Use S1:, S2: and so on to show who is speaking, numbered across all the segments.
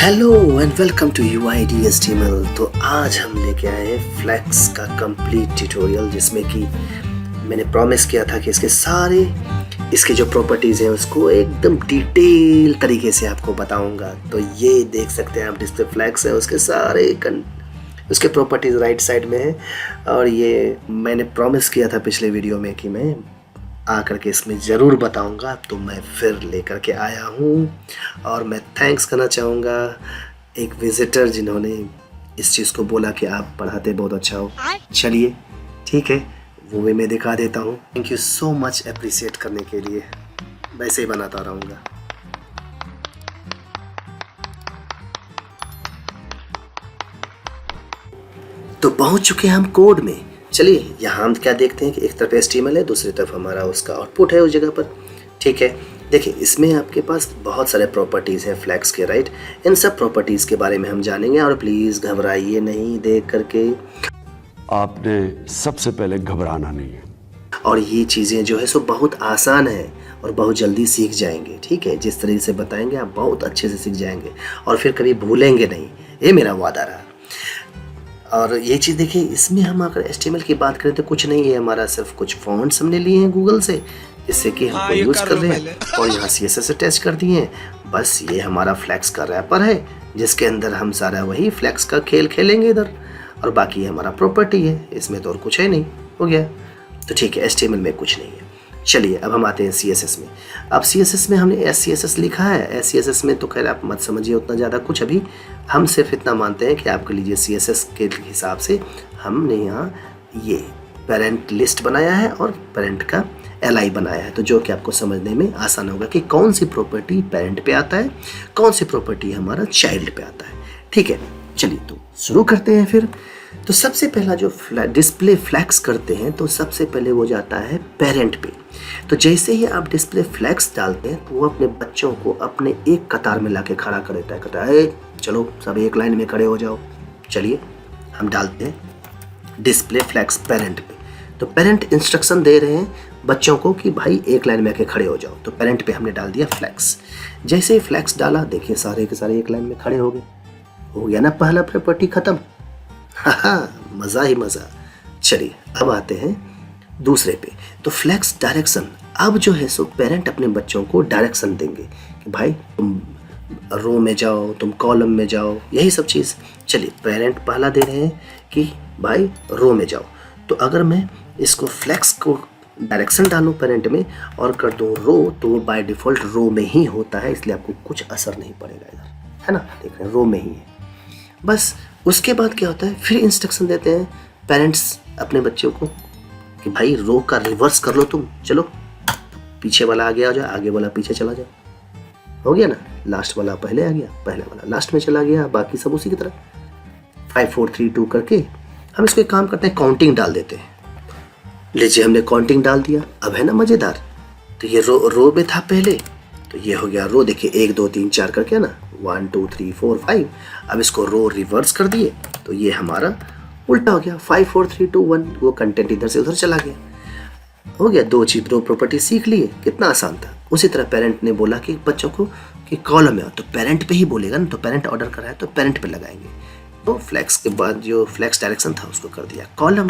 S1: Hello and welcome to UIDHTML। तो आज हम लेके आए हैं फ्लेक्स का कंप्लीट ट्यूटोरियल, जिसमें कि मैंने प्रॉमिस किया था कि इसके जो प्रॉपर्टीज़ हैं उसको एकदम डिटेल तरीके से आपको बताऊंगा। तो ये देख सकते हैं आप, डिस्प्ले फ्लेक्स है, उसके प्रॉपर्टीज़ राइट साइड में है। और ये मैंने प्रॉमिस किया था पिछले वीडियो में कि मैं आकर के इसमें ज़रूर बताऊंगा, तो मैं फिर लेकर के आया हूँ। और मैं थैंक्स करना चाहूँगा एक विज़िटर जिन्होंने इस चीज़ को बोला कि आप पढ़ाते बहुत अच्छा हो। चलिए ठीक है, वो भी मैं दिखा देता हूँ। Thank you so much appreciate करने के लिए, वैसे ही बनाता रहूँगा। तो पहुँच चुके हैं हम कोड में। चलिए यहाँ हम क्या देखते हैं कि एक तरफ HTML है, दूसरी तरफ हमारा उसका आउटपुट है उस जगह पर। ठीक है, देखिए इसमें आपके पास बहुत सारे प्रॉपर्टीज़ हैं फ्लैक्स के, राइट। इन सब प्रॉपर्टीज़ के बारे में हम जानेंगे। और प्लीज़ घबराइए नहीं देख करके,
S2: आपने सबसे पहले घबराना नहीं है।
S1: और ये चीज़ें जो है सो बहुत आसान है और बहुत जल्दी सीख जाएंगे। ठीक है, जिस तरीके से बताएंगे आप बहुत अच्छे से सीख जाएंगे और फिर कभी भूलेंगे नहीं, ये मेरा वादा रहा। और ये चीज़ देखिए, इसमें हम अगर HTML की बात करें तो कुछ नहीं है हमारा, सिर्फ कुछ फॉन्ट्स हमने लिए हैं गूगल से, जिससे कि हमको यूज़ कर रहे हैं, और यहाँ CSS से टेस्ट कर दिए हैं। बस ये हमारा फ्लैक्स का रैपर है, जिसके अंदर हम सारा वही फ्लैक्स का खेल खेलेंगे इधर, और बाकी हमारा प्रॉपर्टी है, इसमें तो और कुछ है नहीं। हो गया, तो ठीक है, HTML में कुछ नहीं है। चलिए अब हम आते हैं CSS में। अब CSS में हमने SCSS लिखा है। SCSS में तो खैर आप मत समझिए उतना ज़्यादा कुछ, अभी हम सिर्फ इतना मानते हैं कि आपके लीजिए CSS के हिसाब से हमने यहाँ ये पेरेंट लिस्ट बनाया है और पेरेंट का LI बनाया है, तो जो कि आपको समझने में आसान होगा कि कौन सी प्रॉपर्टी पेरेंट पे आता है, कौन सी प्रॉपर्टी हमारा चाइल्ड पे आता है। ठीक है, चलिए तो शुरू करते हैं फिर। तो सबसे पहला जो डिस्प्ले फ्लैक्स करते हैं, तो सबसे पहले वो जाता है पेरेंट पे। तो जैसे ही आप डिस्प्ले फ्लैक्स डालते हैं तो वो अपने बच्चों को अपने एक कतार में लाके खड़ा कर देता है, कहता है चलो सब एक लाइन में खड़े हो जाओ। चलिए हम डालते हैं डिस्प्ले फ्लैक्स पेरेंट पे। तो पेरेंट इंस्ट्रक्शन दे रहे हैं बच्चों को कि भाई एक लाइन में आके खड़े हो जाओ, तो पेरेंट पे हमने डाल दिया फ्लैक्स। जैसे ही फ्लैक्स डाला, देखिए सारे के सारे एक लाइन में खड़े हो गए। हो गया ना पहला प्रॉपर्टी खत्म। मज़ा ही मज़ा। चलिए अब आते हैं दूसरे पे। तो फ्लैक्स डायरेक्शन, अब जो है सो पेरेंट अपने बच्चों को डायरेक्शन देंगे कि भाई तुम रो में जाओ, तुम कॉलम में जाओ, यही सब चीज़। चलिए पेरेंट पहला दे रहे हैं कि भाई रो में जाओ, तो अगर मैं इसको फ्लैक्स को डायरेक्शन डालूँ पेरेंट में और कर दूँ रो, तो वो बाय डिफ़ॉल्ट रो में ही होता है, इसलिए आपको कुछ असर नहीं पड़ेगा इधर, है ना। देख रहे हैं रो में ही है। बस उसके बाद क्या होता है, फिर इंस्ट्रक्शन देते हैं पेरेंट्स अपने बच्चों को कि भाई रो का रिवर्स कर लो तुम, चलो पीछे वाला आगे आ जाओ, आगे वाला पीछे चला जाओ। हो गया ना, लास्ट वाला पहले आ गया, पहले वाला लास्ट में चला गया, बाकी सब उसी की तरह 5 4 3 2 करके हम इसको एक काम करते हैं, काउंटिंग डाल देते हैं। लीजिए हमने काउंटिंग डाल दिया। अब है ना मज़ेदार, तो ये रो में था पहले, तो ये हो गया रो। देखिए 1 2 3 4 करके ना, 1 2 3 4 5। अब इसको रो रिवर्स कर दिए तो ये हमारा उल्टा हो गया, 5 4 3 2 1। वो कंटेंट इधर से उधर चला गया। हो गया, दो प्रॉपर्टी सीख लिए, कितना आसान था। उसी तरह पेरेंट ने बोला कि बच्चों को कि कॉलम में आओ, तो पेरेंट पे ही बोलेगा ना, तो पेरेंट ऑर्डर कर रहा है तो पेरेंट पे लगाएंगे। तो फ्लैक्स के बाद जो फ्लैक्स डायरेक्शन था उसको कर दिया कॉलम,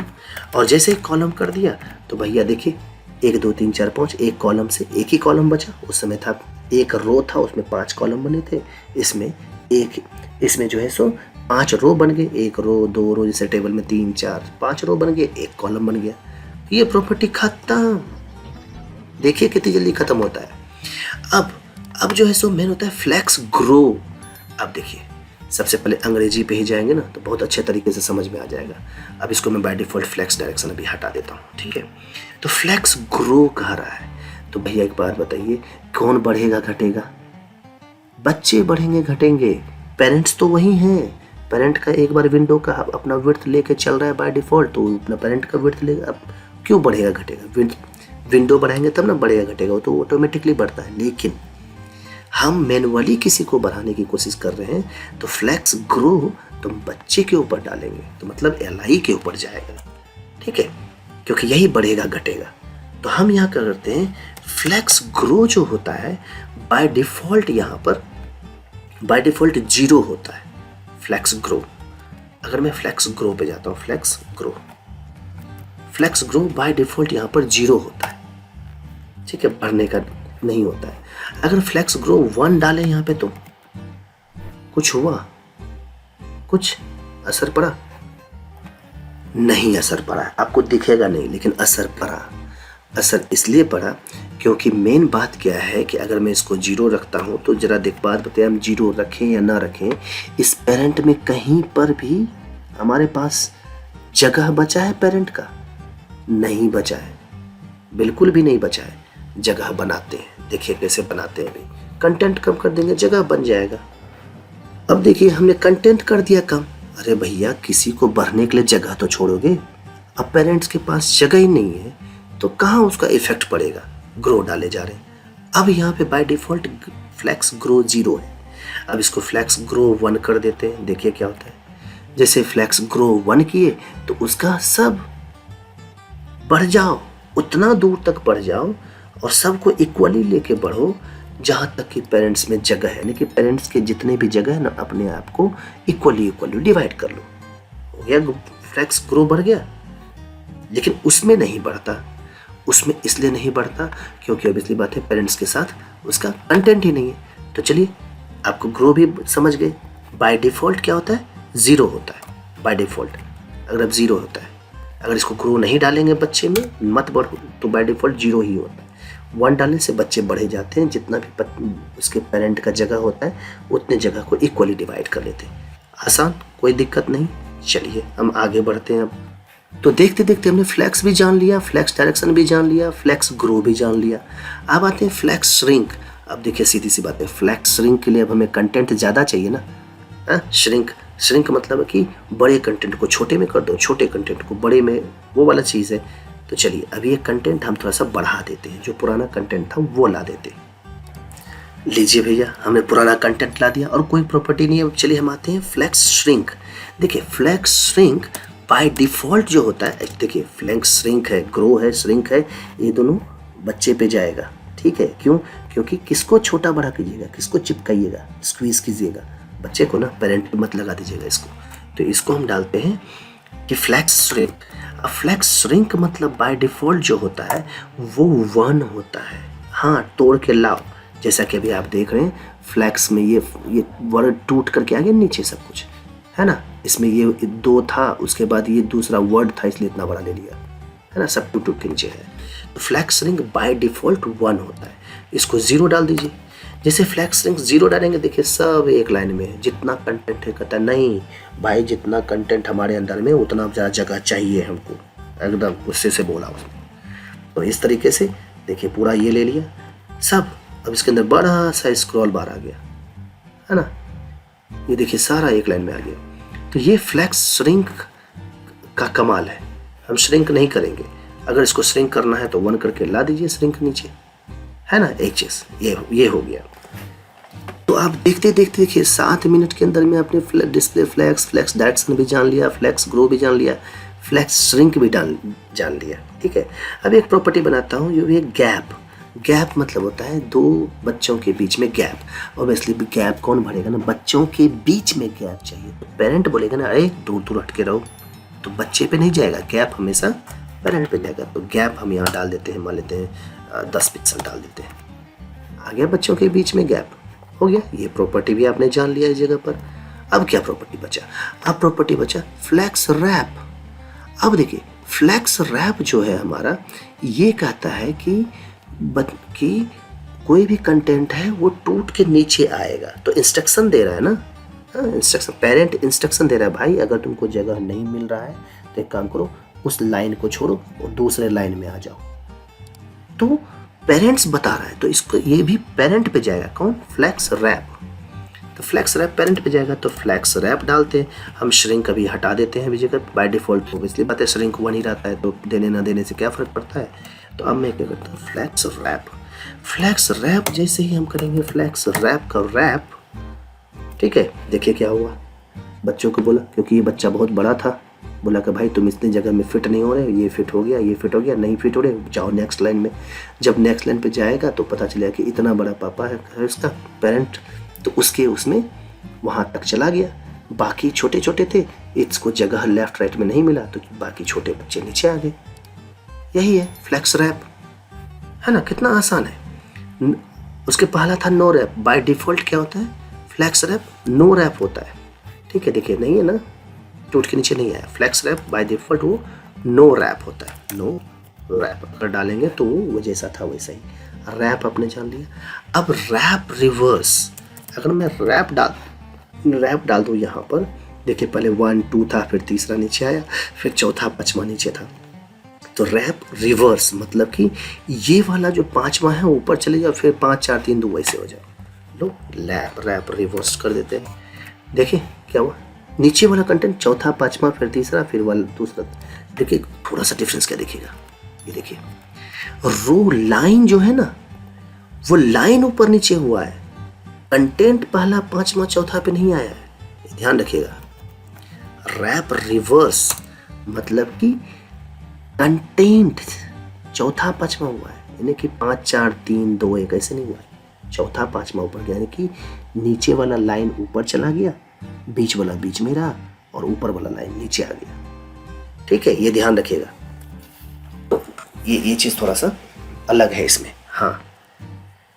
S1: और जैसे ही कॉलम कर दिया तो भैया देखिए 1 2 3 4 5, एक कॉलम से एक ही कॉलम बचा। उस समय था एक रो था, उसमें 5 कॉलम बने थे, इसमें जो है सो 5 रो बन गए, 1 रो 2 रो, जैसे टेबल में 3 4 5 रो बन गए, एक कॉलम बन गया। ये प्रॉपर्टी खत्म। देखिए कितनी जल्दी खत्म होता है। अब जो है सो मेन होता है फ्लैक्स ग्रो। अब देखिए सबसे पहले अंग्रेजी पे ही जाएंगे ना, तो बहुत अच्छे तरीके से समझ में आ जाएगा। अब इसको मैं बाय डिफ़ॉल्ट फ्लैक्स डायरेक्शन अभी हटा देता हूँ, ठीक है। तो फ्लैक्स ग्रो कह रहा है, तो भैया एक बात बताइए, कौन बढ़ेगा घटेगा? बच्चे बढ़ेंगे घटेंगे, पेरेंट्स तो वही हैं। पेरेंट का एक बार विंडो का अपना विड्थ लेके चल रहा है बाय डिफ़ॉल्ट, तो अपना पेरेंट का विड्थ लेगा। अब क्यों बढ़ेगा घटेगा? विंडो बढ़ाएंगे तब ना बढ़ेगा घटेगा, वो तो ऑटोमेटिकली बढ़ता है। लेकिन हम मैनुअली किसी को बढ़ाने की कोशिश कर रहे हैं, तो फ्लैक्स ग्रो तुम बच्चे के ऊपर डालेंगे, तो मतलब LI के ऊपर जाएगा, ठीक है, क्योंकि यही बढ़ेगा घटेगा। तो हम यहाँ क्या करते हैं, फ्लैक्स ग्रो जो होता है बाय डिफ़ॉल्ट यहाँ पर बाय डिफ़ॉल्ट 0 होता है फ्लेक्स ग्रो। अगर मैं फ्लेक्स ग्रो पे जाता हूँ, फ्लेक्स ग्रो बाय डिफ़ॉल्ट यहाँ पर 0 होता है, ठीक है, बढ़ने का नहीं होता है। अगर फ्लेक्स ग्रो 1 डालें यहाँ पे तो कुछ हुआ, कुछ असर पड़ा? नहीं असर पड़ा। आपको दिखेगा नहीं लेकिन असर पड़ा। असर इसलिए पड़ा क्योंकि मेन बात क्या है कि अगर मैं इसको 0 रखता हूँ तो जरा देख बात बताइए, हम 0 रखें या ना रखें, इस पेरेंट में कहीं पर भी हमारे पास जगह बचा है पेरेंट का? नहीं बचा है, बिल्कुल भी नहीं बचा है। जगह बनाते हैं, देखिए कैसे बनाते हैं। भाई कंटेंट कम कर देंगे, जगह बन जाएगा। अब देखिए हमने कंटेंट कर दिया कम, अरे भैया किसी को भरने के लिए जगह तो छोड़ोगे। अब पेरेंट्स के पास जगह ही नहीं है तो कहाँ उसका इफेक्ट पड़ेगा? ग्रो डाले जा रहे हैं। अब यहाँ पे बाय डिफॉल्ट फ्लेक्स ग्रो 0 है। अब इसको फ्लेक्स ग्रो 1 कर देते हैं, देखिए क्या होता है। जैसे फ्लेक्स ग्रो 1 किए तो उसका सब बढ़ जाओ, उतना दूर तक बढ़ जाओ और सबको इक्वली लेके बढ़ो जहाँ तक कि पेरेंट्स में जगह है, यानी कि पेरेंट्स के जितने भी जगह है ना अपने आप को इक्वली डिवाइड कर लो। हो गया, फ्लेक्स ग्रो बढ़ गया। लेकिन उसमें नहीं बढ़ता, उसमें इसलिए नहीं बढ़ता क्योंकि ऑब्वियसली बात है पेरेंट्स के साथ उसका कंटेंट ही नहीं है। तो चलिए आपको ग्रो भी समझ गए। बाय डिफ़ॉल्ट क्या होता है? 0 होता है बाय डिफ़ॉल्ट। अगर अब 0 होता है, अगर इसको ग्रो नहीं डालेंगे बच्चे में मत बढ़ो तो बाय डिफ़ॉल्ट 0 ही होता है। 1 डालने से बच्चे बढ़े जाते हैं, जितना भी उसके पेरेंट का जगह होता है उतने जगह को इक्वली डिवाइड कर लेते हैं। आसान, कोई दिक्कत नहीं। चलिए हम आगे बढ़ते हैं। अब तो देखते देखते हमने फ्लेक्स भी जान लिया, फ्लेक्स डायरेक्शन भी जान लिया, फ्लेक्स ग्रो भी जान लिया। अब आते हैं फ्लेक्स श्रिंक। अब देखिए सीधी सी बात है, फ्लेक्स श्रिंक के लिए अब हमें कंटेंट ज़्यादा चाहिए ना। श्रिंक मतलब है कि बड़े कंटेंट को छोटे में कर दो, छोटे कंटेंट को बड़े में, वो वाला चीज़ है। तो चलिए अभी ये कंटेंट हम थोड़ा सा बढ़ा देते हैं, जो पुराना कंटेंट था वो ला देते हैं। लीजिए भैया हमने पुराना कंटेंट ला दिया और कोई प्रॉपर्टी नहीं है। अब चलिए हम आते हैं फ्लेक्स श्रिंक। देखिए फ्लेक्स श्रिंक बाय डिफ़ॉल्ट जो होता है, देखिए फ्लेक्स श्रिंक है, ग्रो है, श्रिंक है, ये दोनों बच्चे पे जाएगा। ठीक है, क्यों? क्योंकि किसको छोटा बड़ा कीजिएगा, किसको चिपकाइएगा, स्क्वीज कीजिएगा, बच्चे को ना, पेरेंट पे मत लगा दीजिएगा इसको। तो इसको हम डालते हैं कि फ्लेक्स श्रिंक। अब फ्लेक्स श्रिंक मतलब बाय डिफ़ॉल्ट जो होता है वो 1 होता है। हाँ, तोड़ के लाओ, जैसा कि अभी आप देख रहे हैं फ्लेक्स में ये वर्ड टूट करके आ गया नीचे सब कुछ, है ना। इसमें ये 2 था, उसके बाद ये दूसरा वर्ड था इसलिए इतना बड़ा ले लिया, है ना, सब टूट के नीचे है। तो फ्लेक्स श्रिंक बाय डिफ़ॉल्ट 1 होता है। इसको 0 डाल दीजिए। जैसे फ्लेक्स श्रिंक 0 डालेंगे, देखिए सब एक लाइन में है, जितना कंटेंट है। कहता है नहीं भाई, जितना कंटेंट हमारे अंदर में उतना ज़्यादा जगह चाहिए हमको, एकदम गुस्से से बोला उसने। तो इस तरीके से देखिए पूरा ये ले लिया सब। अब इसके अंदर बड़ा सा स्क्रॉल बार आ गया, है ना, ये देखिए सारा एक लाइन में आ गया। तो ये फ्लेक्स श्रिंक का कमाल है। हम श्रिंक नहीं करेंगे, अगर इसको श्रिंक करना है तो 1 करके ला दीजिए श्रिंक नीचे, है ना, एक चीज़ ये हो गया। तो आप देखते देखते देखिए 7 मिनट के अंदर में आपने डिस्प्ले फ्लेक्स डायरेक्शन भी जान लिया, फ्लेक्स ग्रो भी जान लिया, फ्लेक्स श्रिंक भी जान लिया। ठीक है, अब एक प्रॉपर्टी बनाता हूँ, जो है गैप मतलब होता है 2 बच्चों के बीच में गैप। ऑब्वियसली गैप कौन भरेगा ना, बच्चों के बीच में गैप चाहिए। तो पेरेंट बोलेगा ना, अरे दूर दूर हट के रहो, तो बच्चे पे नहीं जाएगा, गैप हमेशा पेरेंट पे जाएगा। तो गैप हम यहाँ डाल देते हैं, मान लेते हैं 10 पिक्सल डाल देते हैं, आ गया बच्चों के बीच में गैप, हो गया। ये प्रॉपर्टी भी आपने जान लिया इस जगह पर। अब क्या प्रॉपर्टी बचा? अब प्रॉपर्टी बचा फ्लेक्स रैप। अब देखिए फ्लेक्स रैप जो है हमारा, ये कहता है कि कोई भी कंटेंट है वो टूट के नीचे आएगा। तो इंस्ट्रक्शन दे रहा है ना, इंस्ट्रक्शन, पेरेंट इंस्ट्रक्शन दे रहा है, भाई अगर तुमको जगह नहीं मिल रहा है तो एक काम करो, उस लाइन को छोड़ो और दूसरे लाइन में आ जाओ। तो पेरेंट्स बता रहा है, तो इसको ये भी पेरेंट पे जाएगा। कौन? Flex wrap. तो फ्लेक्स रैप पेरेंट पे जाएगा, तो फ्लेक्स रैप डालते हैं हम। श्रिंक अभी हटा देते हैं अभी जगह, बाय डिफ़ॉल्ट ऑब्वियसली बात है श्रिंक 1 ही रहता है, तो देने ना देने से क्या फ़र्क पड़ता है। तो अब मैं क्या करता हूँ, फ्लेक्स रैप जैसे ही हम करेंगे फ्लेक्स रैप का रैप, ठीक है, देखिए क्या हुआ। बच्चों को बोला, क्योंकि ये बच्चा बहुत बड़ा था, बोला कि भाई तुम इतनी जगह में फिट नहीं हो रहे, ये फिट हो गया, ये फिट हो गया, नहीं फिट हो रहे, जाओ नेक्स्ट लाइन में। जब नेक्स्ट लाइन पे जाएगा तो पता चलेगा कि इतना बड़ा पापा है इसका पेरेंट, तो उसके उसमें वहाँ तक चला गया, बाकी छोटे छोटे थे, इसको जगह लेफ्ट राइट में नहीं मिला तो बाकी छोटे बच्चे नीचे आ गए। यही है फ्लैक्स रैप, है ना, कितना आसान है। उसके पहला था नो रैप, बाय डिफॉल्ट क्या होता है, फ्लैक्स रैप नो रैप होता है, ठीक है, देखिए नहीं है ना, टूट के नीचे नहीं आया। फ्लैक्स रैप बाय डिफॉल्ट वो नो रैप होता है, नो रैप अगर डालेंगे तो वो जैसा था वैसा ही। रैप आपने जान लिया। अब रैप रिवर्स, अगर मैं रैप डाल दूँ यहाँ पर, देखिए पहले 1 2 था, फिर तीसरा नीचे आया, फिर चौथा पांचवा नीचे था। तो रैप रिवर्स मतलब कि ये वाला जो पांचवा है ऊपर चले जाओ, फिर 5 4 3 2 वैसे हो जाओ। लो रैप रिवर्स कर देते हैं। देखिए क्या हुआ, नीचे वाला कंटेंट चौथा पांचवा, फिर तीसरा, फिर वाला दूसरा। देखिए थोड़ा सा डिफरेंस क्या दिखेगा, ये देखिए रो लाइन जो है ना, वो लाइन ऊपर नीचे हुआ है, कंटेंट पहला पांचवा चौथा पे नहीं आया है, ध्यान रखिएगा। रैप रिवर्स मतलब कि कंटेंट चौथा पांचवा हुआ है, यानी कि 5 4 3 2 1 ऐसे नहीं हुआ है, चौथा पांचवा ऊपर गया, यानी कि नीचे वाला लाइन ऊपर चला गया, बीच वाला बीच में रहा और ऊपर वाला लाइन नीचे आ गया, ठीक है, ये ध्यान रखिएगा। तो ये चीज़ थोड़ा सा अलग है इसमें, हाँ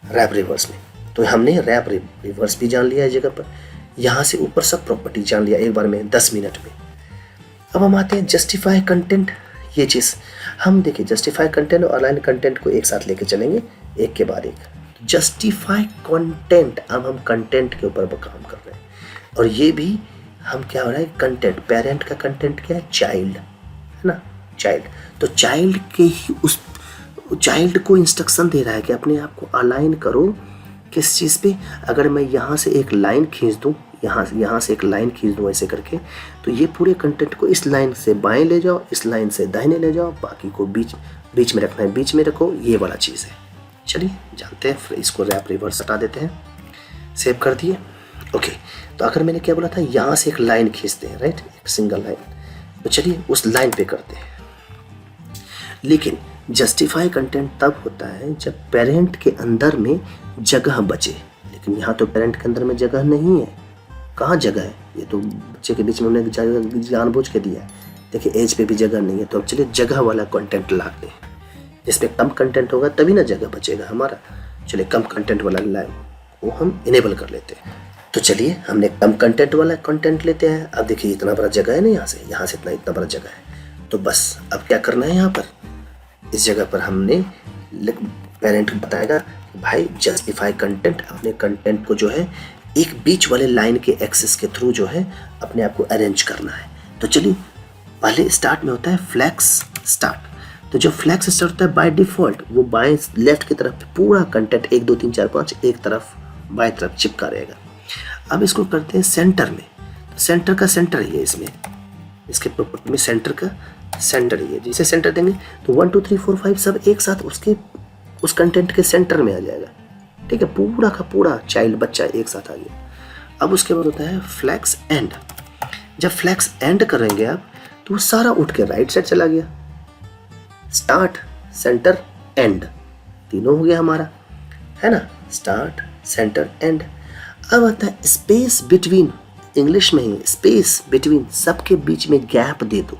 S1: रैप रिवर्स में। तो हमने रैप रिवर्स भी जान लिया है जगह पर, यहाँ से ऊपर सब प्रॉपर्टी जान लिया एक बार में 10 मिनट में। अब हम आते हैं जस्टिफाई कंटेंट। ये चीज़ हम देखिए, जस्टिफाई कंटेंट और अलाइन कंटेंट को एक साथ लेके चलेंगे एक के बाद एक। जस्टिफाई कंटेंट, अब हम कंटेंट के ऊपर काम कर रहे हैं, और ये भी हम क्या हो रहा है, कंटेंट, पेरेंट का कंटेंट क्या है, चाइल्ड, है ना, चाइल्ड। तो चाइल्ड के ही उस चाइल्ड को इंस्ट्रक्शन दे रहा है कि अपने आप को अलाइन करो किस चीज़ पे। अगर मैं यहाँ से एक लाइन खींच दूँ, यहाँ से एक लाइन खींच दूँ ऐसे करके, तो ये पूरे कंटेंट को इस लाइन से बाएं ले जाओ, इस लाइन से दाहिने ले जाओ, बाकी को बीच में रखना है, बीच में रखो, ये वाला चीज़ है। चलिए जानते हैं, फिर इसको रैप रिवर्स हटा देते हैं, सेव कर दिए। ओके, तो अगर मैंने क्या बोला था, यहाँ से एक लाइन खींचते हैं, राइट, एक सिंगल लाइन, तो चलिए उस लाइन पे करते हैं। लेकिन जस्टिफाई कंटेंट तब होता है जब पेरेंट के अंदर में जगह बचे, लेकिन यहाँ तो पेरेंट के अंदर में जगह नहीं है। कहाँ जगह है, ये तो बच्चे के बीच में उन्होंने जानबूझ के दिया है। देखिए एज पे भी जगह नहीं है, तो अब चलिए जगह वाला कंटेंट लाते हैं, जिसमें कम कंटेंट होगा तभी ना जगह बचेगा हमारा। चलिए कम कंटेंट वाला लाइन वो हम इनेबल कर लेते हैं। तो चलिए हमने कम कंटेंट वाला कंटेंट लेते हैं। अब देखिए इतना बड़ा जगह है ना, यहाँ से इतना बड़ा जगह है, तो बस अब क्या करना है, यहाँ पर इस जगह पर हमने पेरेंट बताएगा भाई जस्टिफाई कंटेंट, अपने कंटेंट को जो है एक बीच वाले लाइन के एक्सेस के थ्रू जो है अपने आप को अरेंज करना है। तो चलिए पहले स्टार्ट में होता है फ्लैक्स स्टार्ट। तो जो फ्लैक्स स्टार्ट होता है बाय डिफॉल्ट वो बाएं लेफ्ट की तरफ पूरा कंटेंट 1 2 3 4 5 एक तरफ बाएं तरफ चिपका रहेगा। अब इसको करते हैं सेंटर में। तो सेंटर का सेंटर ही है इसमें, इसके प्रॉपर्टी में सेंटर का सेंटर ही है। जिसे सेंटर देंगे तो 1 2 3 4 5 सब एक साथ उस कंटेंट के सेंटर में आ जाएगा, ठीक है, पूरा का पूरा चाइल्ड बच्चा एक साथ आ गया। अब उसके बाद होता है फ्लैक्स एंड। जब फ्लैक्स एंड करेंगे आप तो वो सारा उठ के राइट साइड चला गया। स्टार्ट, सेंटर, एंड, तीनों हो गया हमारा, है ना, स्टार्ट, सेंटर, एंड। अब आता है स्पेस बिटवीन, इंग्लिश में ही स्पेस बिटवीन, सबके बीच में गैप दे दो।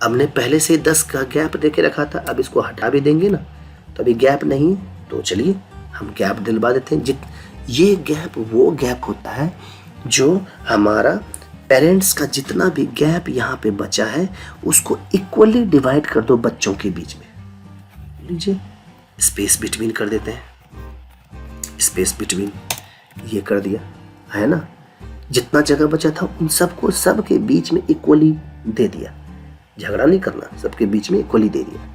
S1: हमने पहले से 10 का गैप दे के रखा था, अब इसको हटा भी देंगे ना, तो अभी गैप नहीं, तो चलिए हम गैप दिलवा देते हैं। ये गैप वो गैप होता है जो हमारा पेरेंट्स का जितना भी गैप यहाँ पे बचा है उसको इक्वली डिवाइड कर दो बच्चों के बीच में। लीजिए स्पेस बिटवीन कर देते हैं, स्पेस बिटवीन ये कर दिया, है ना, जितना जगह बचा था उन सबको सबके बीच में इक्वली दे दिया, झगड़ा नहीं करना, सबके बीच में इक्वली दे दिया।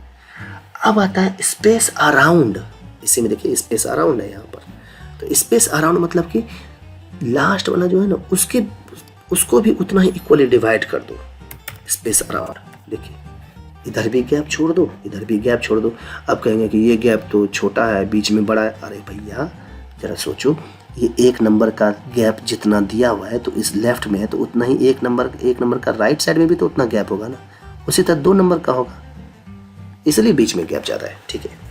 S1: अब आता है स्पेस अराउंड। इसी में देखिए स्पेस अराउंड है यहाँ पर। तो स्पेस अराउंड मतलब कि लास्ट वाला जो है ना उसको भी उतना ही इक्वली डिवाइड कर दो, स्पेस अराउंड। देखिए इधर भी गैप छोड़ दो, इधर भी गैप छोड़ दो। अब कहेंगे कि ये गैप तो छोटा है, बीच में बड़ा है। अरे भैया जरा सोचो, ये 1 नंबर का गैप जितना दिया हुआ है तो इस लेफ्ट में है तो उतना ही 1 नंबर का राइट साइड में भी तो उतना गैप होगा ना, उसी तरह 2 नंबर का होगा, इसलिए बीच में गैप ज़्यादा है, ठीक है।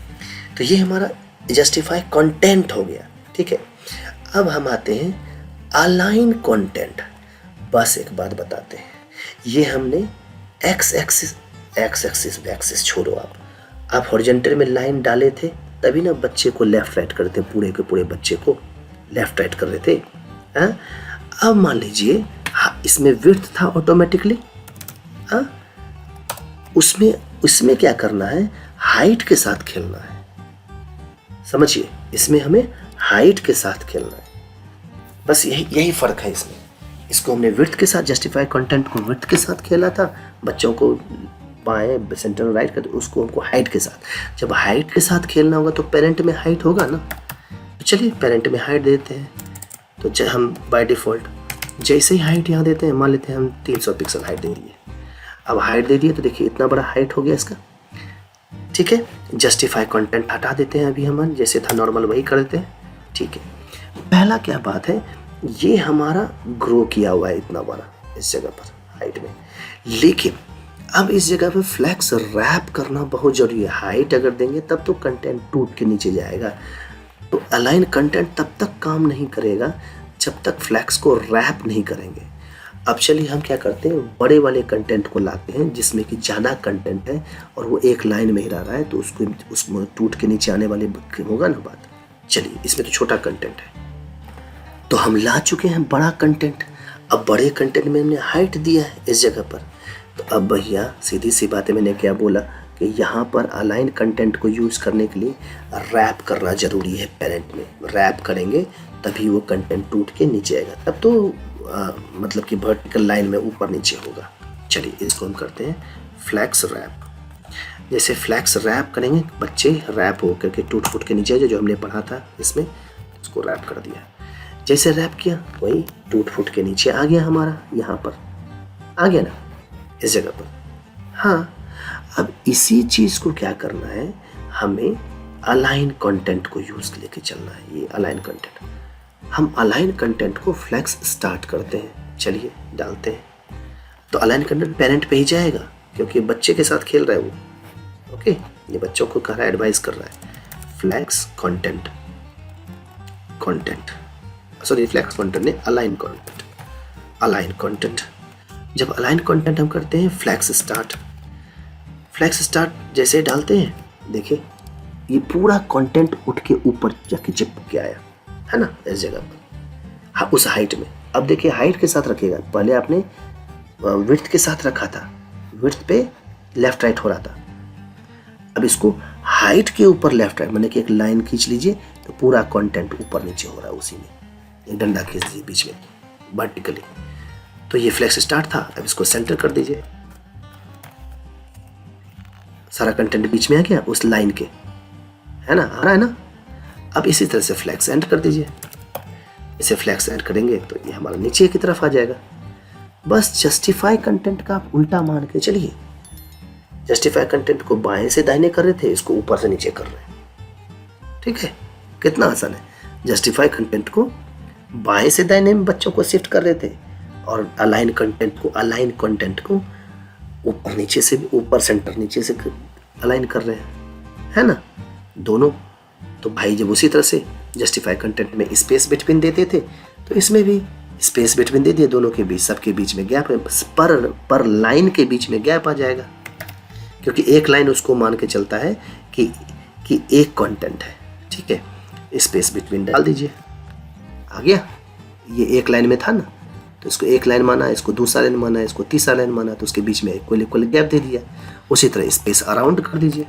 S1: तो ये हमारा जस्टिफाई कंटेंट हो गया, ठीक है। अब हम आते हैं अलाइन कंटेंट। बस एक बात बताते हैं, ये हमने एक्स एक्सिस छोड़ो, आप हॉरिजॉन्टल में लाइन डाले थे तभी ना बच्चे को लेफ्ट राइट करते, पूरे के पूरे बच्चे को लेफ्ट राइट कर रहे थे। हाँ, अब मान लीजिए इसमें विड्थ था ऑटोमेटिकली, हाँ, उसमें क्या करना है, हाइट के साथ खेलना है। समझिए, इसमें हमें हाइट के साथ खेलना है, बस यही फर्क है इसमें। इसको हमने विड्थ के साथ, जस्टिफाई कंटेंट को विड्थ के साथ खेला था, बच्चों को बाएं सेंटर राइट कर, उसको हमको हाइट के साथ। जब हाइट के साथ खेलना होगा तो पेरेंट में हाइट होगा ना, तो चलिए पेरेंट में हाइट देते हैं। तो हम बाय डिफ़ॉल्ट जैसे ही हाइट यहाँ देते हैं, मान लेते हैं हम 300 पिक्सल हाइट दे दिए। अब हाइट दे दिए तो देखिए इतना बड़ा हाइट हो गया इसका। ठीक है, जस्टिफाई कंटेंट हटा देते हैं, अभी हम जैसे था नॉर्मल वही कर देते हैं। ठीक है, पहला क्या बात है, ये हमारा ग्रो किया हुआ है इतना बड़ा इस जगह पर हाइट में, लेकिन अब इस जगह पे फ्लैक्स रैप करना बहुत जरूरी है। हाइट अगर देंगे तब तो कंटेंट टूट के नीचे जाएगा, तो अलाइन कंटेंट तब तक काम नहीं करेगा जब तक फ्लैक्स को रैप नहीं करेंगे। अब चलिए हम क्या करते हैं, बड़े वाले कंटेंट को लाते हैं जिसमें कि ज़्यादा कंटेंट है और वो एक लाइन में ही रह रहा है, तो उसको टूट के नीचे आने वाले होगा ना बात। चलिए, इसमें तो छोटा कंटेंट है, तो हम ला चुके हैं बड़ा कंटेंट। अब बड़े कंटेंट में हमने हाइट दिया है इस जगह पर, तो अब भैया सीधी सी बात है, मैंने क्या बोला कि यहाँ पर अलाइन कंटेंट को यूज़ करने के लिए रैप करना ज़रूरी है। पेरेंट में रैप करेंगे तभी वो कंटेंट टूट के नीचे आएगा, तब तो मतलब कि वर्टिकल लाइन में ऊपर नीचे होगा। चलिए इसको हम करते हैं फ्लैक्स रैप। जैसे फ्लैक्स रैप करेंगे, बच्चे रैप हो करके टूट फूट के नीचे जो हमने पढ़ा था इसमें, इसको रैप कर दिया। जैसे रैप किया वही टूट फूट के नीचे आ गया, हमारा यहाँ पर आ गया ना इस जगह पर। हाँ, अब इसी चीज़ को क्या करना है, हमें अलाइन कंटेंट को यूज़ लेके चलना है। ये अलाइन कंटेंट, हम अलाइन कंटेंट को फ्लैक्स स्टार्ट करते हैं। चलिए डालते हैं, तो अलाइन कंटेंट पेरेंट पे ही जाएगा क्योंकि बच्चे के साथ खेल रहा है वो। ओके, ये बच्चों को कह रहा है, एडवाइस कर रहा है। Flex content sorry flex content ने अलाइन कंटेंट। जब अलाइन कंटेंट हम करते हैं फ्लैक्स स्टार्ट जैसे डालते हैं, देखिए ये पूरा कंटेंट उठ के ऊपर जाके चिपक के आया है ना इस जगह पर। हाँ, उस हाइट में। अब देखिए हाइट के साथ रखेगा, पहले आपने विड्थ के साथ रखा था, विड्थ पे लेफ्ट राइट हो रहा था। अब इसको हाइट के ऊपर लेफ्ट राइट, मैंने कि एक लाइन खींच लीजिए तो पूरा कंटेंट ऊपर नीचे हो रहा है, उसी में एक डंडा खींच दीजिए बीच में वर्टिकली। तो ये फ्लैक्स स्टार्ट था, अब इसको सेंटर कर दीजिए, सारा कंटेंट बीच में आ गया उस लाइन के, है ना, आ रहा है ना। अब इसी तरह से फ्लैक्स एंड कर दीजिए, इसे फ्लैक्स एंड करेंगे तो ये हमारा नीचे की तरफ आ जाएगा। बस जस्टिफाई कंटेंट का आप उल्टा मान के चलिए, जस्टिफाई कंटेंट को बाएं से दाहिने कर रहे थे, इसको ऊपर से नीचे कर रहे हैं। ठीक है, कितना आसान है। जस्टिफाई कंटेंट को बाएं से दाहिने में बच्चों को शिफ्ट कर रहे थे और अलाइन कंटेंट को ऊपर नीचे से, ऊपर सेंटर नीचे से अलाइन कर रहे हैं, है ना, दोनों। तो भाई जब उसी तरह से जस्टिफाई कंटेंट में स्पेस बिटवीन देते थे, तो इसमें भी स्पेस बिटवीन दे दिए, दोनों के बीच, सबके बीच में गैप है, पर लाइन के बीच में गैप आ जाएगा, क्योंकि एक लाइन उसको मान के चलता है कि एक कंटेंट है। ठीक है, स्पेस बिटवीन डाल दीजिए, आ गया। ये एक लाइन में था ना, तो इसको एक लाइन माना, इसको दूसरा लाइन माना, इसको तीसरा लाइन माना, तो उसके बीच में इक्वल गैप दे दिया। उसी तरह स्पेस अराउंड कर दीजिए।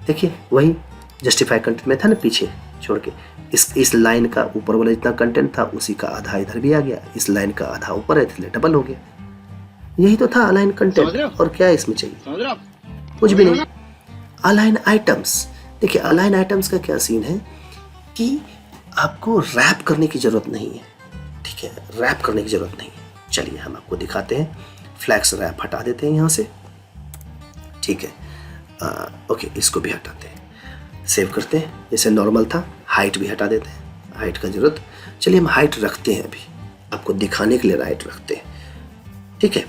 S1: देखिए वही जस्टिफाई कंटेंट में था ना, पीछे छोड़ के इस लाइन का ऊपर वाला जितना कंटेंट था उसी का आधा इधर भी आ गया, इस लाइन का आधा ऊपर है, इसलिए डबल हो गया। यही तो था अलाइन कंटेंट, और क्या इसमें चाहिए, कुछ भी नहीं। अलाइन आइटम्स, देखिए अलाइन आइटम्स का क्या सीन है कि आपको रैप करने की जरूरत नहीं है। ठीक है, रैप करने की जरूरत नहीं है। चलिए हम आपको दिखाते हैं, फ्लैक्स रैप हटा देते हैं यहाँ से। ठीक है, ओके, इसको भी हटाते हैं, सेव करते हैं, जैसे नॉर्मल था। हाइट भी हटा देते हैं, हाइट का जरूरत। चलिए हम हाइट रखते हैं, अभी आपको दिखाने के लिए हाइट रखते हैं। ठीक है,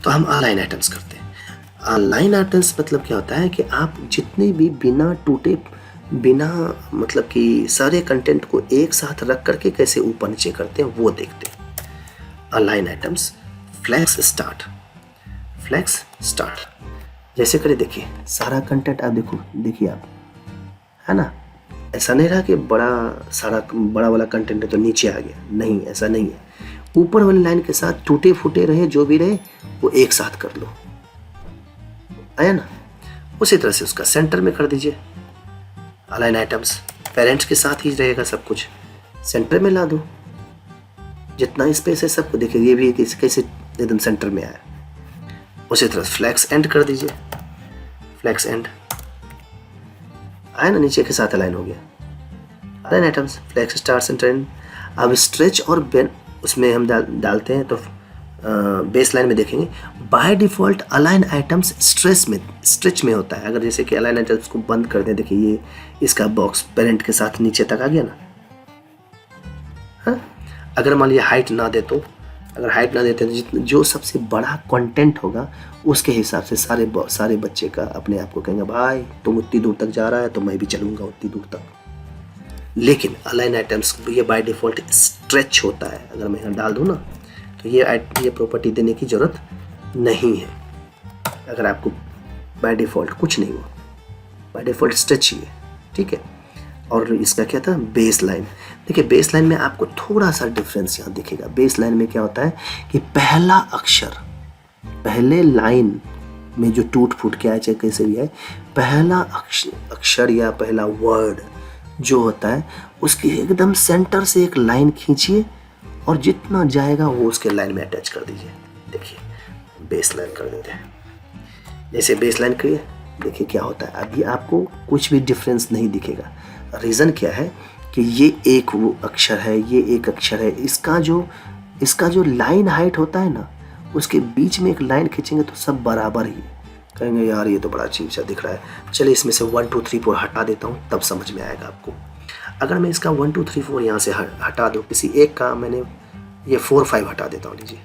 S1: तो हम अलाइन आइटम्स करते हैं। अलाइन आइटम्स मतलब क्या होता है कि आप जितने भी बिना टूटे बिना मतलब कि सारे कंटेंट को एक साथ रख करके कैसे ऊपर नीचे करते हैं वो देखते हैं। Align items, flex start, flex start जैसे करें, देखिए सारा कंटेंट आप देखिए आप, है ना। ऐसा नहीं रहा कि बड़ा वाला कंटेंट है तो नीचे आ गया, नहीं ऐसा नहीं है। ऊपर वाली लाइन के साथ टूटे फूटे रहे जो भी रहे वो एक साथ कर लो, आया ना। उसी तरह से उसका सेंटर में कर दीजिए। अलाइन आइटम्स पेरेंट्स के साथ ही रहेगा सब कुछ, सेंटर में ला दो। जितना स्पेस है सबको देखिए, ये भी कैसे एकदम सेंटर में आया। उसी तरह फ्लैक्स एंड कर दीजिए, फ्लैक्स एंड आया ना, नीचे के साथ अलाइन हो गया। Align items, flex start, center end. अब स्ट्रेच और बेन उसमें हम डालते हैं तो बेस लाइन में देखेंगे by default align items stretch में होता है। अगर जैसे कि अलाइन आइटम्स को बंद कर दें, देखिए ये इसका बॉक्स पेरेंट के साथ नीचे तक आ गया ना। हाँ, अगर मान लिया हाइट ना दे तो, अगर हाइट ना देते तो जो सबसे बड़ा कंटेंट होगा उसके हिसाब से सारे बच्चे का अपने आप को कहेंगे भाई तुम उतनी दूर तक जा रहा है तो मैं भी चलूँगा उतनी दूर तक। लेकिन अलाइन आइटम्स ये बाय डिफ़ॉल्ट स्ट्रेच होता है। अगर मैं यहाँ डाल दूँ ना तो ये प्रॉपर्टी देने की ज़रूरत नहीं है। अगर आपको बाय डिफ़ॉल्ट कुछ नहीं हुआ, बाय डिफ़ॉल्ट स्ट्रेच ही है, ठीक है। और इसका क्या था, बेस लाइन। देखिए बेस लाइन में आपको थोड़ा सा डिफरेंस यहाँ दिखेगा। बेस लाइन में क्या होता है कि पहला अक्षर पहले लाइन में जो टूट फूट के आए चाहे कैसे भी है, पहला अक्षर या पहला वर्ड जो होता है उसके एकदम सेंटर से एक लाइन खींचिए और जितना जाएगा वो उसके लाइन में अटैच कर दीजिए। देखिए बेस लाइन कर देते हैं, जैसे बेस लाइन करिए, देखिए क्या होता है। अभी आपको कुछ भी डिफरेंस नहीं दिखेगा। रीज़न क्या है कि ये एक वो अक्षर है, ये एक अक्षर है। इसका जो लाइन हाइट होता है ना, उसके बीच में एक लाइन खींचेंगे तो सब बराबर ही कहेंगे यार ये तो बड़ा अजीब सा दिख रहा है। चलिए इसमें से 1 2 3 4 हटा देता हूँ, तब समझ में आएगा आपको। अगर मैं इसका 1 2 3 4 यहाँ से हटा दूँ, किसी एक का मैंने ये 4 5 हटा देता हूँ, लीजिए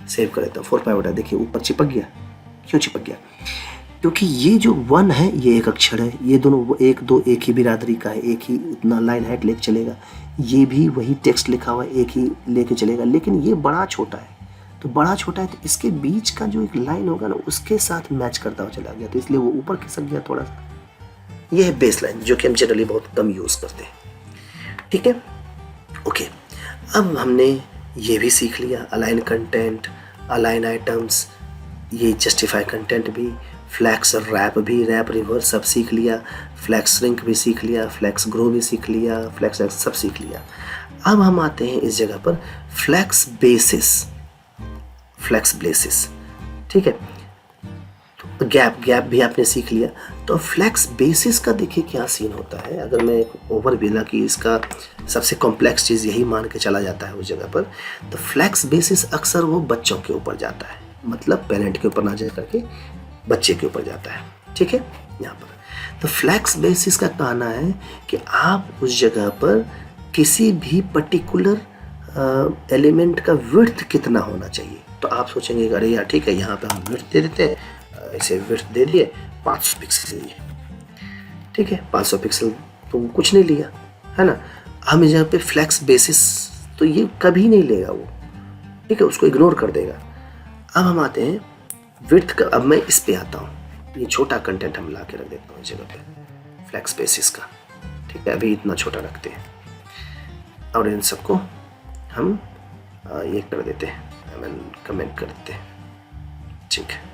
S1: सेव कर देता हूँ। 4 5 हटा, देखिए ऊपर चिपक गया। क्यों चिपक गया? क्योंकि ये जो 1 है ये एक अक्षर है, ये दोनों वो 1 2 एक ही बिरादरी का है, एक ही उतना लाइन हाइट लेके चलेगा। ये भी वही टेक्स्ट लिखा हुआ है, एक ही लेके चलेगा। लेकिन ये बड़ा छोटा है, तो बड़ा छोटा है तो इसके बीच का जो एक लाइन होगा ना उसके साथ मैच करता हुआ चला गया, तो इसलिए वो ऊपर खिसक गया थोड़ा सा। ये है बेस लाइन जो कि हम जनरली बहुत कम यूज़ करते हैं, ठीक है। ओके, अब हमने ये भी सीख लिया, अलाइन कंटेंट, अलाइन आइटम्स, ये जस्टिफाई कंटेंट भी, फ्लैक्स रैप भी, रैप रिवर्स सब सीख लिया, फ्लैक्स श्रिंक भी सीख लिया, फ्लैक्स ग्रो भी सीख लिया, फ्लैक्स सब सीख लिया। अब हम आते हैं इस जगह पर फ्लैक्स बेसिस, फ्लैक्स बेसिस, ठीक है। तो गैप भी आपने सीख लिया। तो फ्लैक्स बेसिस का देखिए क्या सीन होता है। अगर मैं ओवरव्यू कि इसका सबसे कॉम्प्लेक्स चीज़ यही मान के चला जाता है उस जगह पर, तो फ्लैक्स बेसिस अक्सर वो बच्चों के ऊपर जाता है, मतलब पेरेंट के ऊपर ना जा करके बच्चे के ऊपर जाता है, ठीक है। यहाँ पर तो फ्लैक्स बेसिस का कहना है कि आप उस जगह पर किसी भी पर्टिकुलर एलिमेंट का विड्थ कितना होना चाहिए। तो आप सोचेंगे अरे यार ठीक है, यहाँ पे हम विड्थ दे देते हैं, ऐसे विड्थ दे दिए 500 पिक्सल लिए, ठीक है। 500 पिक्सल तो कुछ नहीं लिया, है ना। हम इस जगह पे फ्लैक्स बेसिस तो ये कभी नहीं लेगा वो, ठीक है, उसको इग्नोर कर देगा। अब हम आते हैं विड्थ का। अब मैं इस पे आता हूँ, ये छोटा कंटेंट हम ला के रख देता हूँ इस जगह पे फ्लैक्स बेसिस का, ठीक है। अभी इतना छोटा रखते हैं और इन सबको हम ये कर देते हैं, कमेंट कर देते हैं, ठीक है।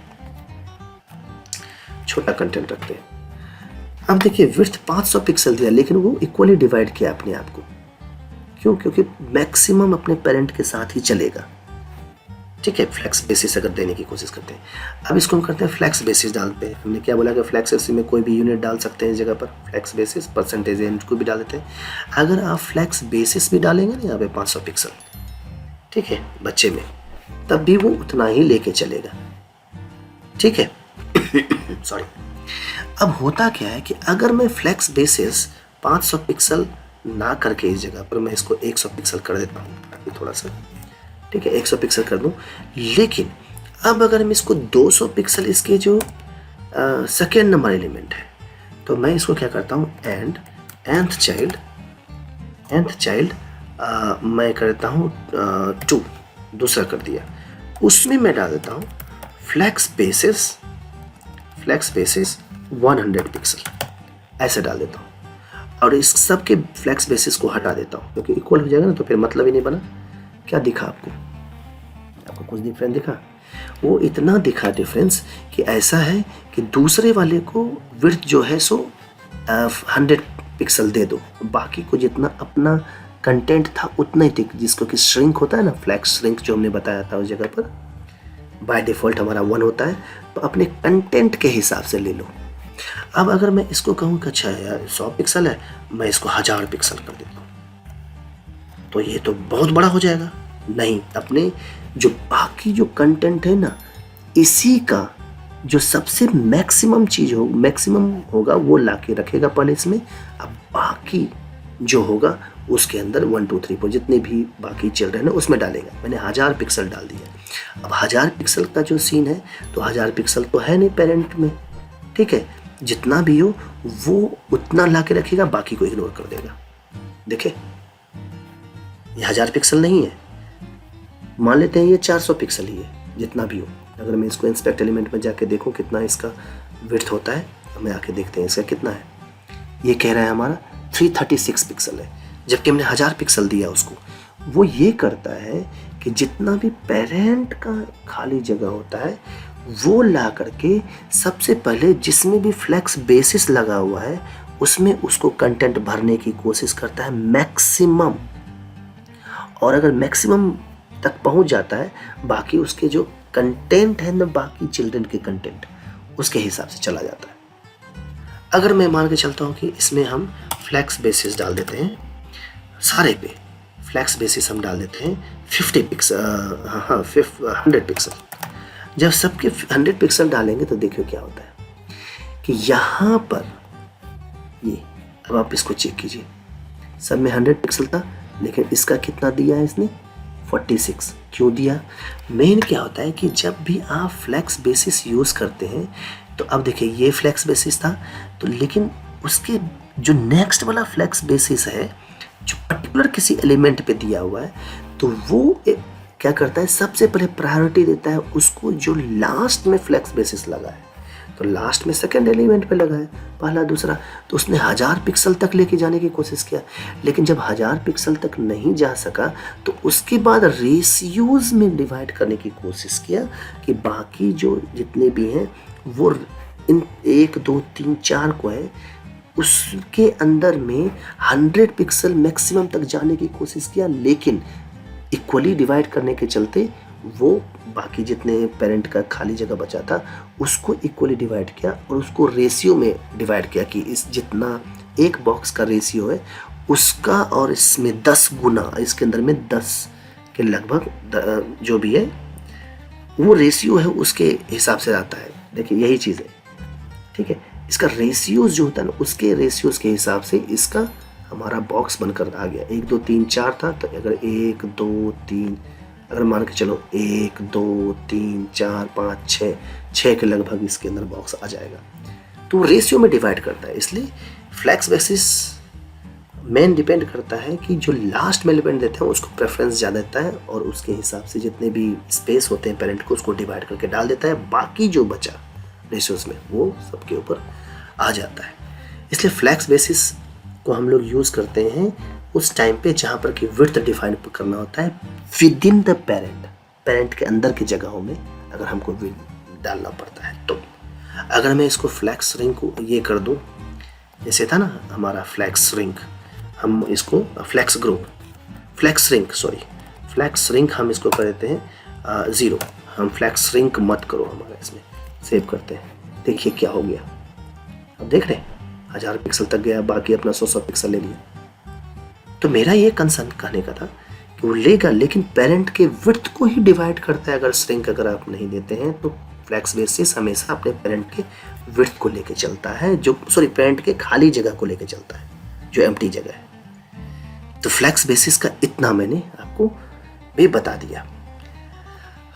S1: छोटा कंटेंट रखते हैं। अब देखिए विड्थ 500 पिक्सल दिया, लेकिन वो इक्वली डिवाइड किया अपने आप को। क्यों? क्योंकि मैक्सिमम अपने पेरेंट के साथ ही चलेगा, ठीक है। फ्लैक्स बेसिस अगर देने की कोशिश करते हैं, अब इसको हम करते हैं फ्लैक्स बेसिस डालते हैं। हमने क्या बोला कि फ्लैक्स बेसिस में कोई भी यूनिट डाल सकते हैं इस जगह पर, फ्लैक्स बेसिस परसेंटेज इनको भी डाल देते हैं। अगर आप फ्लैक्स बेसिस भी डालेंगे ना यहाँ पे 500 पिक्सल, ठीक है, बच्चे में, तब भी वो उतना ही लेके चलेगा, ठीक है। सॉरी। अब होता क्या है कि अगर मैं फ्लैक्स बेसिस 500 पिक्सल ना करके इस जगह पर मैं इसको 100 पिक्सल कर देता हूँ थोड़ा सा, ठीक है, 100 पिक्सल कर दूं। लेकिन अब अगर मैं इसको 200 पिक्सल, इसके जो सेकेंड नंबर एलिमेंट है तो मैं इसको क्या करता हूँ, एंड nth चाइल्ड मैं करता हूँ 2, दूसरा कर दिया, उसमें मैं डाल देता हूँ फ्लैक्स बेसिस 100 पिक्सल, ऐसे डाल देता हूँ। और इस सब के फ्लैक्स बेसिस को हटा देता हूँ, क्योंकि इक्वल हो जाएगा ना तो फिर मतलब ही नहीं बना। क्या दिखा आपको कुछ डिफरेंस दिखा? वो इतना दिखा डिफरेंस कि ऐसा है कि दूसरे वाले को विड्थ जो है सो 100 पिक्सल दे दो, बाकी को जितना अपना कंटेंट था उतना ही दिख, जिसको कि श्रिंक होता है ना, फ्लैक्स श्रिंक जो हमने बताया था उस जगह पर बाय डिफ़ॉल्ट हमारा 1 होता है, तो अपने कंटेंट के हिसाब से ले लो। अब अगर मैं इसको कहूँ कि अच्छा यार 100 पिक्सल है, मैं इसको 1000 पिक्सल कर देता हूँ, तो ये तो बहुत बड़ा हो जाएगा। नहीं, अपने जो बाकी जो कंटेंट है ना, इसी का जो सबसे मैक्सिमम होगा वो ला के रखेगा पहले इसमें। अब बाकी जो होगा उसके अंदर 1 2 3 4 जितने भी बाकी चिल्ड्रन है उसमें डालेगा। मैंने 1000 पिक्सल डाल दिया। अब 1000 पिक्सल का जो सीन है, तो 1000 पिक्सल तो है नहीं पेरेंट में, ठीक है, जितना भी हो वो उतना ला के रखेगा, बाकी को इग्नोर कर देगा। देखे, ये 1000 पिक्सल नहीं है, मान लेते हैं ये 400 पिक्सल ही है, जितना भी हो। अगर मैं इसको इंस्पेक्ट एलिमेंट में जाके देखूं कितना इसका विड्थ होता है, हमें आके देखते हैं इसका कितना है। ये कह रहा है हमारा 336 पिक्सल है, जबकि हमने 1000 पिक्सल दिया उसको। वो ये करता है कि जितना भी पेरेंट का खाली जगह होता है वो ला करके सबसे पहले जिसमें भी फ्लैक्स बेसिस लगा हुआ है उसमें उसको कंटेंट भरने की कोशिश करता है मैक्सिमम। और अगर मैक्सिमम तक पहुंच जाता है, बाकी उसके जो कंटेंट है ना, बाकी चिल्ड्रन के कंटेंट उसके हिसाब से चला जाता है। अगर मैं मान के चलता हूँ कि इसमें हम फ्लैक्स बेसिस डाल देते हैं, सारे पे फ्लैक्स बेसिस हम डाल देते हैं 100 पिक्सल। जब सबके 100 पिक्सल डालेंगे तो देखिए क्या होता है कि यहाँ पर ये, अब आप इसको चेक कीजिए, सब में 100 पिक्सल था, लेकिन इसका कितना दिया है इसने, 46। क्यों दिया? मेन क्या होता है कि जब भी आप फ्लैक्स बेसिस यूज़ करते हैं, तो अब देखिए ये फ्लैक्स बेसिस था, तो लेकिन उसके जो नेक्स्ट वाला फ्लैक्स बेसिस है जो पर्टिकुलर किसी एलिमेंट पे दिया हुआ है, तो वो क्या करता है, सबसे पहले प्रायोरिटी देता है उसको जो लास्ट में फ्लैक्स बेसिस लगा है। तो लास्ट में सेकंड एलिमेंट पे लगा है, पहला दूसरा, तो उसने 1000 पिक्सल तक लेके जाने की कोशिश किया, लेकिन जब 1000 पिक्सल तक नहीं जा सका तो उसके बाद रेशियोज में डिवाइड करने की कोशिश किया कि बाकी जो जितने भी हैं वो इन 1 2 3 4 को है, उसके अंदर में 100 पिक्सल मैक्सिमम तक जाने की कोशिश किया, लेकिन इक्वली डिवाइड करने के चलते वो बाकी जितने पेरेंट का खाली जगह बचा था उसको इक्वली डिवाइड किया और उसको रेशियो में डिवाइड किया कि इस जितना एक बॉक्स का रेशियो है उसका और इसमें 10 गुना, इसके अंदर में 10 के लगभग जो भी है वो रेशियो है उसके हिसाब से आता है। देखिए यही चीज़ है, ठीक है, इसका रेशियोज जो होता है ना उसके रेशियोज के हिसाब से इसका हमारा बॉक्स बनकर आ गया। 1 2 3 4 था, तो अगर 1 2 3 अगर मान के चलो 1 2 3 4 5 6 के लगभग इसके अंदर बॉक्स आ जाएगा। तो रेशियो में डिवाइड करता है, इसलिए फ्लैक्स बेसिस मेन डिपेंड करता है कि जो लास्ट में एलिमेंट देते हैं उसको प्रेफरेंस ज़्यादा देता है और उसके हिसाब से जितने भी स्पेस होते हैं पेरेंट को उसको डिवाइड करके डाल देता है, बाकी जो बचा रेशियोज में वो सबके ऊपर आ जाता है। इसलिए फ्लैक्स बेसिस को हम लोग यूज़ करते हैं उस टाइम पे जहाँ पर कि विड्थ डिफाइन करना होता है विद इन द पेरेंट के अंदर की जगहों में अगर हमको विड्थ डालना पड़ता है। तो अगर मैं इसको फ्लैक्स रिंग को ये कर दूँ, जैसे था ना हमारा फ्लैक्स रिंग, हम इसको फ्लैक्स रिंग हम इसको कर देते हैं 0। हम फ्लैक्स रिंग मत करो हमारा, इसमें सेव करते हैं। देखिए क्या हो गया, अब देख रहे हैं 1000 पिक्सल तक गया, बाकी अपना 100 पिक्सल ले लिया। तो मेरा ये कंसर्न कहने का था कि वो लेगा, लेकिन पेरेंट के विड्थ को ही डिवाइड करता है। अगर स्ट्रिंग अगर आप नहीं देते हैं तो फ्लैक्स बेसिस हमेशा अपने पेरेंट के विड्थ को लेके चलता है, पेरेंट के खाली जगह को लेके चलता है, जो एम्प्टी जगह है। तो फ्लैक्स बेसिस का इतना मैंने आपको भी बता दिया।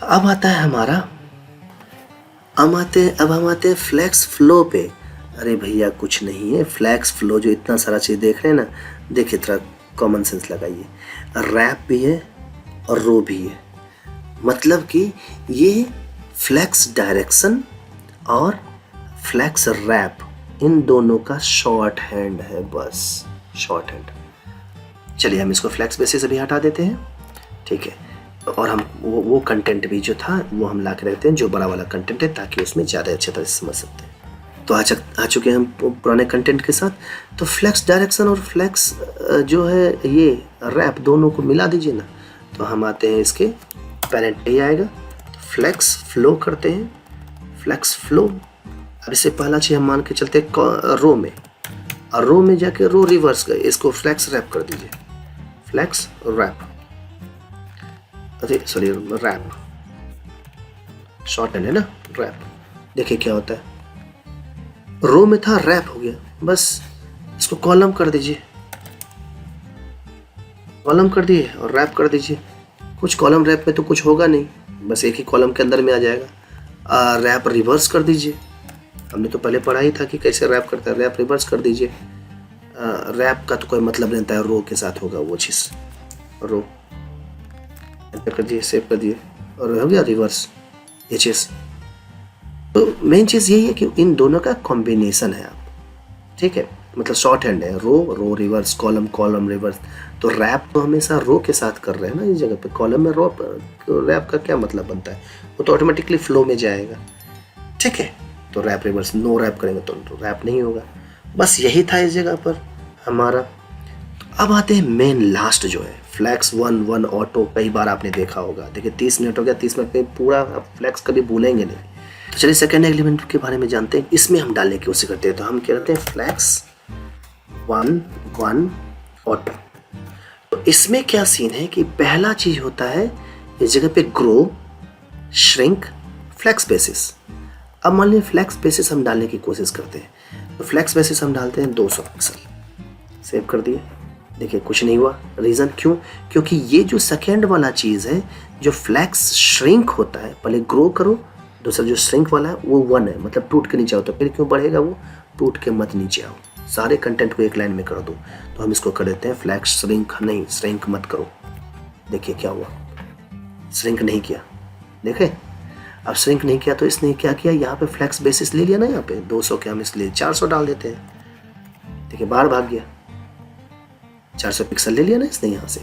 S1: अब आता है हमारा, अब हम आते हैं फ्लैक्स फ्लो पे। अरे भैया कुछ नहीं है, फ्लैक्स फ्लो जो इतना सारा चीज़ देख रहे हैं ना, देखिए थोड़ा कॉमन सेंस लगाइए। रैप भी है और रो भी है, मतलब कि ये फ्लैक्स डायरेक्शन और फ्लैक्स रैप इन दोनों का शॉर्ट हैंड है, बस शॉर्ट हैंड। चलिए हम इसको फ्लैक्स बेसिस से भी हटा देते हैं, ठीक है। और हम वो कंटेंट भी जो था वो हम ला के रखते हैं, जो बड़ा वाला कंटेंट है, ताकि उसमें ज़्यादा अच्छे तरह से समझ सकते हैं। तो आ चुके हैं हम पुराने कंटेंट के साथ। तो फ्लैक्स डायरेक्शन और फ्लैक्स जो है ये रैप दोनों को मिला दीजिए ना। तो हम आते हैं इसके पैरेंट पे ही आएगा, तो फ्लैक्स फ्लो करते हैं, फ्लैक्स फ्लो। अब इससे पहला चीज़ हम मान के चलते हैं रो में, और रो में जाके रो रिवर्स गए, इसको फ्लैक्स रैप कर दीजिए, फ्लैक्स रैप, अरे सॉरी रैप, शॉर्ट हैंड है ना रैप। देखिए क्या होता है, रो में था रैप हो गया, बस इसको कॉलम कर दीजिए, कॉलम कर दिए और रैप कर दीजिए। कुछ कॉलम रैप में तो कुछ होगा नहीं, बस एक ही कॉलम के अंदर में आ जाएगा। रैप रिवर्स कर दीजिए, हमने तो पहले पढ़ा ही था कि कैसे रैप करता है, रैप रिवर्स कर दीजिए। रैप का तो कोई मतलब नहीं था, रो के साथ होगा वो चीज़, रो कर दिए, सेव कर दिए और हो गया रिवर्स ये चीज़। तो मेन चीज़ यही है कि इन दोनों का कॉम्बिनेशन है आप, ठीक है, मतलब शॉर्ट हैंड है, रो रो रिवर्स, कॉलम कॉलम रिवर्स। तो रैप तो हमेशा रो के साथ कर रहे हैं ना इस जगह पे, कॉलम में रो, रैप का क्या मतलब बनता है, वो तो ऑटोमेटिकली फ्लो में जाएगा, ठीक है। तो रैप रिवर्स, नो रैप करेंगे तो रैप नहीं होगा, बस यही था इस जगह पर हमारा। तो अब आते हैं मेन लास्ट जो है फ्लैक्स 1 ऑटो। कई बार आपने देखा होगा, देखिए 30 मिनट हो गया, 30 मिनट में पूरा फ्लैक्स कभी भूलेंगे नहीं। तो चलिए सेकेंड एलिमेंट के बारे में जानते हैं, इसमें हम डालने की कोशिश करते हैं। तो हम क्या करते हैं, फ्लैक्स 1 ऑटो। तो इसमें क्या सीन है कि पहला चीज होता है इस जगह पे ग्रो, श्रिंक, फ्लैक्स बेसिस। अब मान लीजिए फ्लैक्स बेसिस हम डालने की कोशिश करते हैं, तो फ्लैक्स बेसिस हम डालते हैं 200 पिक्सल, सेव कर दिए। देखिए कुछ नहीं हुआ, रीज़न क्यों, क्योंकि ये जो सेकेंड वाला चीज़ है, जो फ्लैक्स श्रिंक होता है, पहले ग्रो करो, दूसरा जो श्रिंक वाला है वो 1 है, मतलब टूट के नीचे आओ। तो फिर क्यों बढ़ेगा वो, टूट के मत नीचे आओ, सारे कंटेंट को एक लाइन में कर दो। तो हम इसको कर देते हैं फ्लैक्स श्रिंक, नहीं श्रिंक मत करो। देखिए क्या हुआ, श्रिंक नहीं किया, देखे। अब श्रिंक नहीं किया तो इसने क्या किया, यहाँ पे फ्लैक्स बेसिस ले लिया ना, यहाँ पे 200 के हम इसलिए 400 डाल देते हैं। देखिए बाहर भाग गया, 400 पिक्सल ले लिया ना इसने यहाँ से।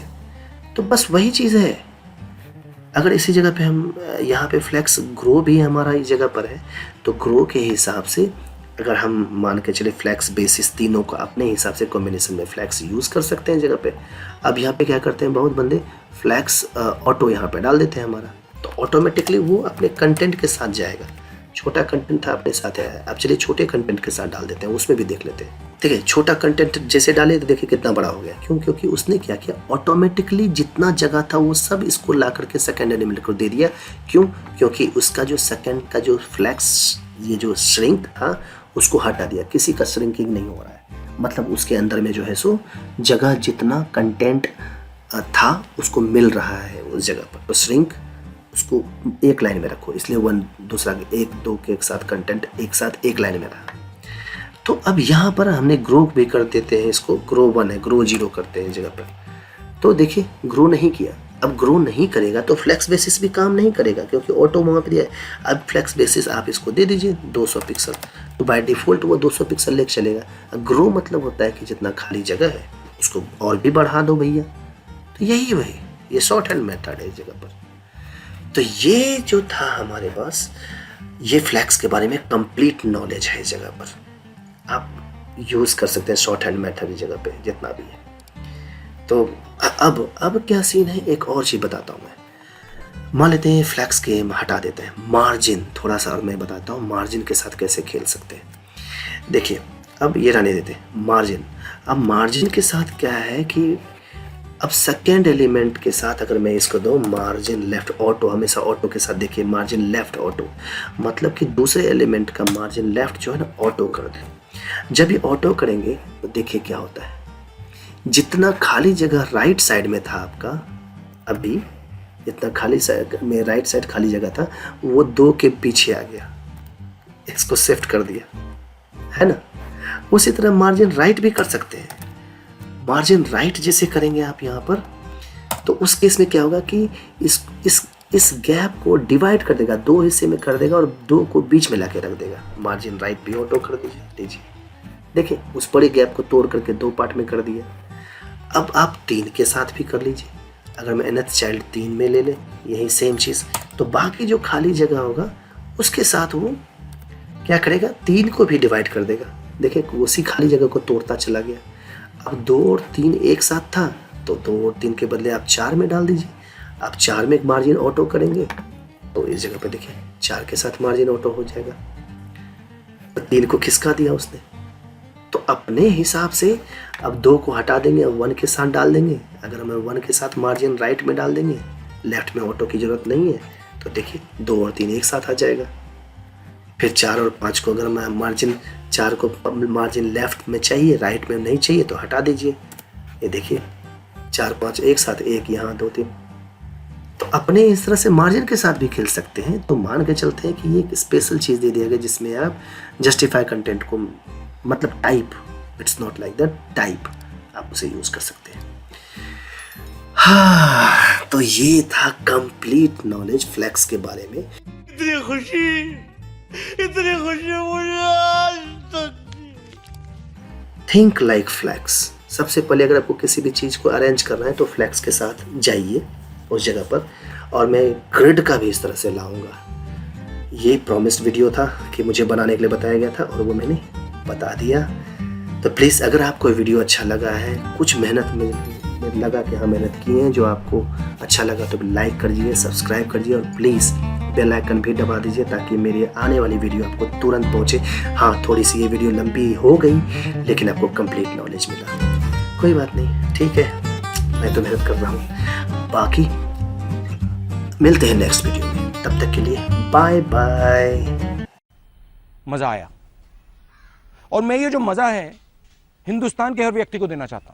S1: तो बस वही चीज़ है, अगर इसी जगह पे हम यहाँ पे फ्लैक्स ग्रो भी हमारा इस जगह पर है, तो ग्रो के हिसाब से अगर हम मान के चले फ्लैक्स बेसिस तीनों को अपने हिसाब से कॉम्बिनेशन में फ्लैक्स यूज़ कर सकते हैं जगह पे। अब यहाँ पे क्या करते हैं बहुत बंदे, फ्लैक्स ऑटो यहाँ पे डाल देते हैं हमारा, तो ऑटोमेटिकली वो अपने कंटेंट के साथ जाएगा। छोटा कंटेंट था अपने साथ है, अब चलिए छोटे कंटेंट के साथ डाल देते हैं, उसमें भी देख लेते हैं। देखिए छोटा कंटेंट जैसे डाले तो देखिए कितना बड़ा हो गया, क्यों, क्योंकि उसने क्या किया, ऑटोमेटिकली जितना जगह था वो सब इसको ला करके सेकेंड एलिमेंट को दे दिया। क्यों, क्योंकि उसका जो सेकेंड का जो फ्लैक्स ये जो श्रिंक था उसको हटा दिया, किसी का श्रिंकिंग नहीं हो रहा है, मतलब उसके अंदर में जो है सो जगह जितना कंटेंट था उसको मिल रहा है उस जगह पर। तो श्रिंक उसको एक लाइन में रखो, इसलिए 1 दूसरा 1 2 के एक साथ कंटेंट एक साथ एक लाइन में रहा। तो अब यहाँ पर हमने ग्रो भी कर देते हैं इसको, ग्रो 1 है, ग्रो 0 करते हैं इस जगह पर। तो देखिए ग्रो नहीं किया, अब ग्रो नहीं करेगा तो फ्लैक्स बेसिस भी काम नहीं करेगा, क्योंकि ऑटो वहाँ पर दिया है। अब फ्लैक्स बेसिस आप इसको दे दीजिए 200 पिक्सल, तो बाय डिफ़ॉल्ट वो 200 पिक्सल लेके चलेगा। ग्रो मतलब होता है कि जितना खाली जगह है उसको और भी बढ़ा दो भैया। तो यही वही ये शॉर्ट हैंड मेथड है इस जगह पर। तो ये जो था हमारे पास, ये फ्लैक्स के बारे में कंप्लीट नॉलेज है इस जगह पर, आप यूज़ कर सकते हैं शॉर्ट हैंड मेथड इस जगह पे जितना भी है। तो अब क्या सीन है, एक और चीज़ बताता हूँ मैं। मान लेते हैं फ्लैक्स के हम हटा देते हैं, मार्जिन थोड़ा सा और मैं बताता हूँ मार्जिन के साथ कैसे खेल सकते हैं। देखिए अब ये रहने देते हैं मार्जिन। अब मार्जिन के साथ क्या है कि अब सेकेंड एलिमेंट के साथ अगर मैं इसको दूँ मार्जिन लेफ्ट ऑटो, हमेशा ऑटो के साथ देखिए मार्जिन लेफ्ट ऑटो, मतलब कि दूसरे एलिमेंट का मार्जिन लेफ्ट जो है ना ऑटो कर दें। जब ये ऑटो करेंगे तो देखिए क्या होता है, जितना खाली जगह राइट साइड में था आपका, अभी जितना खाली साइड में राइट साइड खाली जगह था वो 2 के पीछे आ गया, इसको शिफ्ट कर दिया है ना। उसी तरह मार्जिन राइट भी कर सकते हैं। मार्जिन राइट जैसे करेंगे आप यहाँ पर, तो उस केस में क्या होगा कि इस गैप को डिवाइड कर देगा, 2 हिस्से में कर देगा और 2 को बीच में लाके रख देगा। मार्जिन राइट भी ऑटो कर दीजिए। लीजिए देखिए, उस बड़े गैप को तोड़ करके 2 पार्ट में कर दिया। अब आप 3 के साथ भी कर लीजिए। अगर मैं nth चाइल्ड 3 में ले ले, यही सेम चीज़, तो बाकी जो खाली जगह होगा उसके साथ वो क्या करेगा, 3 को भी डिवाइड कर देगा। देखिए उसी खाली जगह को तोड़ता चला गया। अब 2 और 3 एक साथ था, तो 2 और 3 के बदले आप 4 में डाल दीजिए। आप 4 में एक मार्जिन ऑटो करेंगे तो इस जगह पे देखिए 4 के साथ मार्जिन ऑटो हो जाएगा। 3 को खिसका दिया उसने, तो अपने हिसाब से अब 2 को हटा देंगे, अब 1 के साथ डाल देंगे। अगर हम 1 के साथ मार्जिन राइट में डाल देंगे, लेफ्ट में ऑटो की जरूरत नहीं है, तो देखिए 2 और 3 एक साथ आ जाएगा। फिर 4 और 5 को अगर मैं मार्जिन 4 को मार्जिन लेफ्ट में चाहिए, राइट में नहीं चाहिए, तो हटा दीजिए। ये देखिए 4 5 एक साथ, 1 यहाँ 2 3। तो अपने इस तरह से मार्जिन के साथ भी खेल सकते हैं। तो मान के चलते हैं कि ये एक स्पेशल चीज़ दे दिया गया जिसमें आप जस्टिफाई कंटेंट को, मतलब type, it's not like that, type आप उसे यूज़ कर सकते हैं। हाँ, तो ये था कंप्लीट नॉलेज फ्लैक्स के बारे में।
S3: इतनी खुशी मुझे आज तक।
S1: Think like flex. सबसे पहले अगर आपको किसी भी चीज़ को अरेंज करना है तो फ्लैक्स के साथ जाइए उस जगह पर, और मैं ग्रिड का भी इस तरह से लाऊंगा। ये प्रॉमिस्ड वीडियो था कि मुझे बनाने के लिए बताया गया था और वो मैंने बता दिया। तो प्लीज़ अगर आपको वीडियो अच्छा लगा है, कुछ मेहनत में लगा कि हाँ मेहनत की है, जो आपको अच्छा लगा तो लाइक कर दीजिए, सब्सक्राइब कर दीजिए और प्लीज़ बेल आइकन भी दबा दीजिए ताकि मेरी आने वाली वीडियो आपको तुरंत पहुँचे। हाँ, थोड़ी सी ये वीडियो लंबी हो गई लेकिन आपको कंप्लीट नॉलेज मिला। कोई बात नहीं, ठीक है, मैं तो मेहनत कर रहा हूँ। बाकी मिलते हैं नेक्स्ट वीडियो में, तब तक के लिए बाय बाय।
S4: मजा आया, और मैं ये जो मजा है हिंदुस्तान के हर व्यक्ति को देना चाहता हूं।